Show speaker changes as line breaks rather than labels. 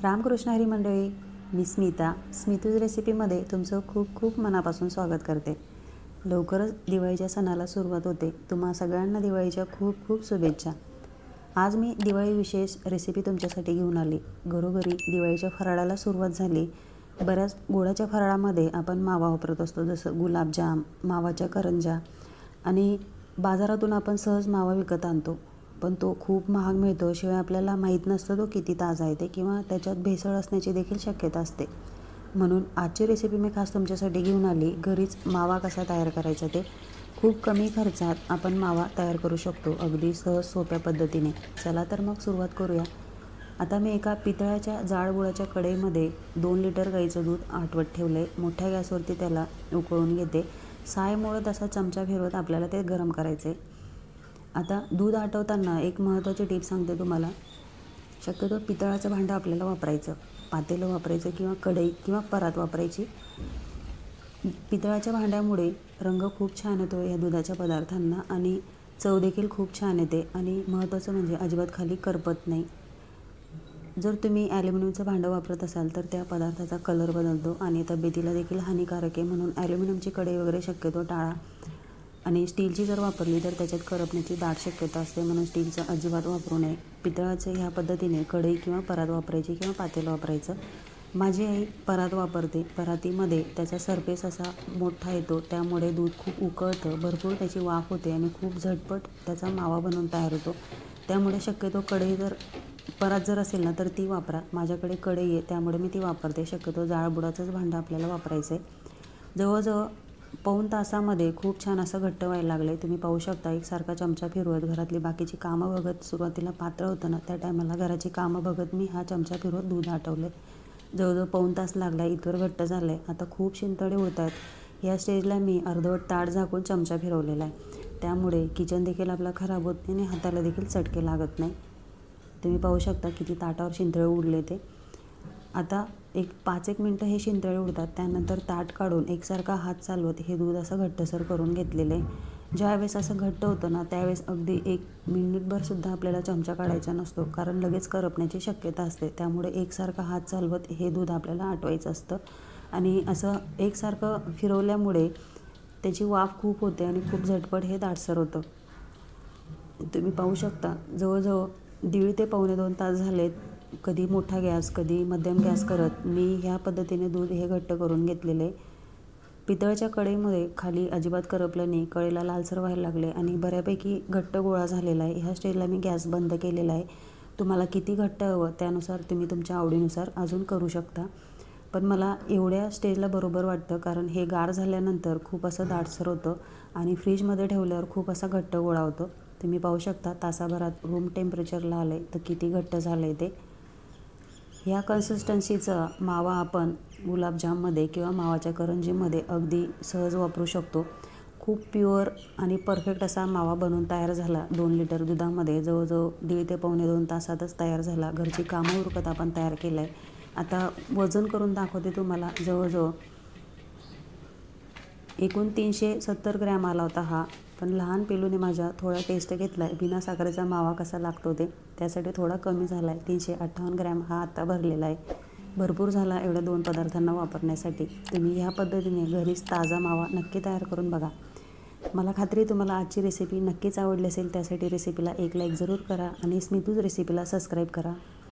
रामकृष्ण हरी मंडळी, मी स्मिता स्मितूज रेसिपीमध्ये तुमचं खूप खूप मनापासून स्वागत करते। लवकरच दिवाळीच्या सणाला सुरुवात होते। तुम्हा सगळ्यांना दिवाळीच्या खूप खूप शुभेच्छा। आज मी दिवाळी विशेष रेसिपी तुमच्यासाठी घेऊन आली। घरोघरी दिवाळीच्या फराळाला सुरुवात झाली। बऱ्याच गोडाच्या फराळामध्ये आपण मावा वापरत असतो, जसं गुलाबजाम, मावाच्या करंज्या, आणि बाजारातून आपण सहज मावा विकत आणतो, पण तो खूप महाग मिळतो। शिवाय आपल्याला माहीत नसतं तो किती ताजा आहे ते, किंवा त्याच्यात भेसळ असण्याची देखील शक्यता असते। म्हणून आजची रेसिपी मी खास तुमच्यासाठी घेऊन आली। घरीच मावा कसा तयार करायचा ते खूप कमी खर्चात आपण मावा तयार करू शकतो, अगदी सहज सोप्या पद्धतीने। चला तर मग सुरुवात करूया। आता मी एका पितळाच्या जाड बुडाच्या कढईमध्ये 2 लिटर गाईचं दूध आटवत ठेवले। मोठ्या गॅसवरती त्याला उकळून घेते। सायमुळे असा चमचा फिरवत आपल्याला ते गरम करायचे। आता दूध आटवताना एक महत्त्वाची टिप सांगते तुम्हाला। शक्यतो पितळाचं भांडं आपल्याला वापरायचं, पातेलं वापरायचं किंवा कढई किंवा परात वापरायची। पितळाच्या भांड्यामुळे रंग खूप छान येतो या दुधाच्या पदार्थांना, आणि चव देखील खूप छान येते, आणि महत्त्वाचं म्हणजे अजिबात खाली करपत नाही। जर तुम्ही ॲल्युमिनियमचं भांडं वापरत असाल तर त्या पदार्थाचा कलर बदलतो आणि तब्येतीला देखील हानिकारक आहे, म्हणून ॲल्युमिनियमची कढई वगैरे शक्यतो टाळा। आणि स्टीलची जर वापरली तर त्याच्यात करपण्याची दाट शक्यता असते, म्हणून स्टीलचं अजिबात वापरू नये। पितळाचे ह्या पद्धतीने कढई किंवा परात वापरायची किंवा पातेलं वापरायचं। माझी आई परात वापरते। परातीमध्ये त्याचा सरफेस असा मोठा येतो, त्यामुळे दूध खूप उकळतं, भरपूर त्याची वाफ होते आणि खूप झटपट त्याचा मावा बनवून तयार होतो। त्यामुळे शक्यतो कढई परात जर असेल ना तर ती वापरा। माझ्याकडे कढई आहे त्यामुळे मी ती वापरते। शक्यतो जाड बुडाचंच भांडं आपल्याला वापरायचं आहे। जवळजवळ पाऊण तासामध्ये खूप छान असं घट्ट व्हायला लागलं आहे। तुम्ही पाहू शकता, एकसारखा चमचा फिरवत घरातली बाकीची कामं बघत, सुरुवातीला पातळ होतं ना त्या टायमाला घराची कामं बघत मी हा चमचा फिरवत दूध आटवले। जवळजवळ पाऊण तास लागला, इथवर घट्ट झालं आहे। आता खूप शिंतोडे उडत आहेत। या स्टेजला मी अर्धवट ताट झाकून चमचा फिरवलेला आहे, त्यामुळे किचन देखील आपला खराब होत नाही आणि हाताला देखील चटके लागत नाही। तुम्ही पाहू शकता किती ताटावर शिंतळे उडले ते। आता एक 5-1 मिनटं हे शिंतळे उडतात, त्यानंतर ताट काढून एकसारखा हात चालवत हे दूध असं घट्टसर करून घेतलेलं आहे। ज्यावेळेस असं घट्ट होतं ना त्यावेळेस अगदी 1 मिनिटभरसुद्धा आपल्याला चमचा काढायचा नसतो, कारण लगेच करपण्याची शक्यता असते। त्यामुळे एकसारखा हात चालवत हे दूध आपल्याला आटवायचं असतं, आणि असं एकसारखं फिरवल्यामुळे त्याची वाफ खूप होते आणि खूप झटपट हे दाटसर होतं। तुम्ही पाहू शकता जवळजवळ 1.5 ते पावणे 2 तास झालेत। कधी मोठा गॅस कधी मध्यम गॅस करत मी ह्या पद्धतीने दूध हे घट्ट करून घेतलेलं आहे। पितळच्या कढईमध्ये खाली अजिबात करपलं नाही, कढईला लालसर व्हायला लागले आणि बऱ्यापैकी घट्ट गोळा झालेला आहे। ह्या स्टेजला मी गॅस बंद केलेला आहे। तुम्हाला किती घट्ट हवं त्यानुसार तुम्ही तुमच्या आवडीनुसार अजून करू शकता, पण मला एवढ्या स्टेजला बरोबर वाटतं, कारण हे गार झाल्यानंतर खूप असं दाटसर होतं आणि फ्रीजमध्ये ठेवल्यावर खूप असा घट्ट गोळा होतो। तुम्ही पाहू शकता तासाभरात रूम टेम्परेचरला आलं आहे तर किती घट्ट झालं आहे ते। ह्या कन्सिस्टन्सीचा मावा आपण गुलाबजाममध्ये किंवा मावाच्या करंजीमध्ये अगदी सहज वापरू शकतो। खूप प्युअर आणि परफेक्ट असा मावा बनवून तयार झाला। 2 लिटर दुधामध्ये जवळजवळ 1.5 ते पावणे 2 तासातच तयार झाला। घरची कामं उरकत आपण तयार केलं आहे। आता वजन करून दाखवते तुम्हाला। जवळजवळ एकूण 370 ग्रॅम आला होता हा, पण लहान पेलूने माझ्या थोडा टेस्ट घेतला आहे बिना साखरेचा मावा कसा लागतो ते, त्यासाठी थोडा कमी झाला आहे। 358 ग्रॅम हा आता भरलेला आहे। भरपूर झाला एवढ्या 2 पदार्थांना वापरण्यासाठी। तुम्ही ह्या पद्धतीने घरीच ताजा मावा नक्की तयार करून बघा। मला खात्री आहे तुम्हाला आजची रेसिपी नक्कीच आवडली असेल, त्यासाठी रेसिपीला एक लाईक जरूर करा आणि स्मितूज रेसिपीला सबस्क्राईब करा।